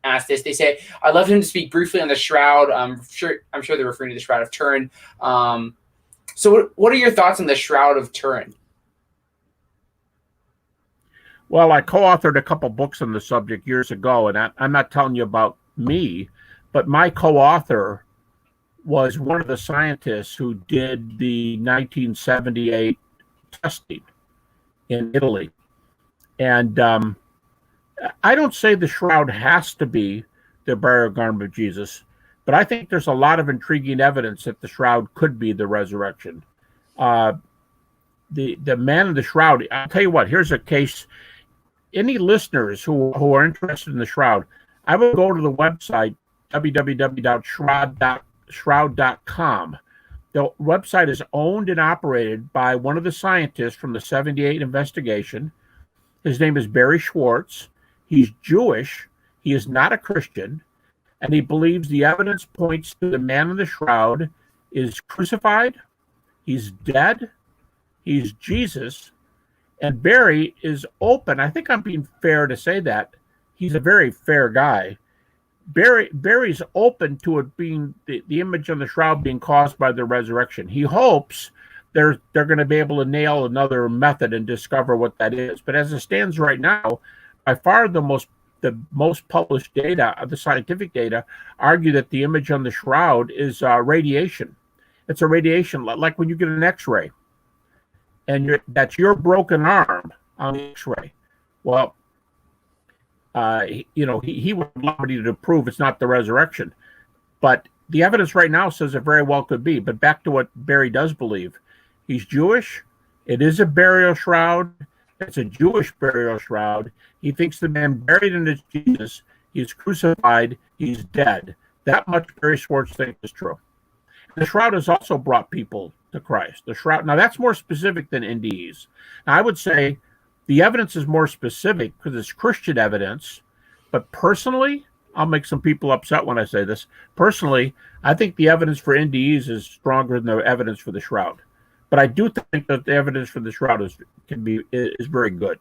asked this. They say, "I'd love him to speak briefly on the Shroud." I'm sure they're referring to the Shroud of Turin. So, what are your thoughts on the Shroud of Turin? Well, I co-authored a couple books on the subject years ago, and I'm not telling you about me, but my co-author was one of the scientists who did the 1978 testing in Italy. And I don't say the shroud has to be the burial garment of Jesus, but I think there's a lot of intriguing evidence that the shroud could be the resurrection. The man in the shroud, I'll tell you what, here's a case. Any listeners who are interested in the shroud, I would go to the website www.shroud.com. The website is owned and operated by one of the scientists from the 78 investigation. His name is Barry Schwartz. He's Jewish. He is not a Christian. And he believes the evidence points to the man in the shroud is crucified. He's dead. He's Jesus. And Barry is open. I think I'm being fair to say that. He's a very fair guy. Barry's open to it being the image on the shroud being caused by the resurrection. He hopes they're going to be able to nail another method and discover what that is. But as it stands right now, by far the most published data, the scientific data, argue that the image on the shroud is radiation. It's a radiation, like when you get an X-ray. And that's your broken arm on the X-ray. Well, he would love to prove it's not the resurrection, but the evidence right now says it very well could be. But back to what Barry does believe, he's Jewish. It is a burial shroud. It's a Jewish burial shroud. He thinks the man buried in is Jesus. He's crucified. He's dead. That much Barry Schwartz thinks is true. The shroud has also brought people to Christ. The shroud, now that's more specific than NDEs. Now, I would say the evidence is more specific because it's Christian evidence, but personally, I'll make some people upset when I say this. Personally, I think the evidence for NDEs is stronger than the evidence for the shroud. But I do think that the evidence for the shroud is very good.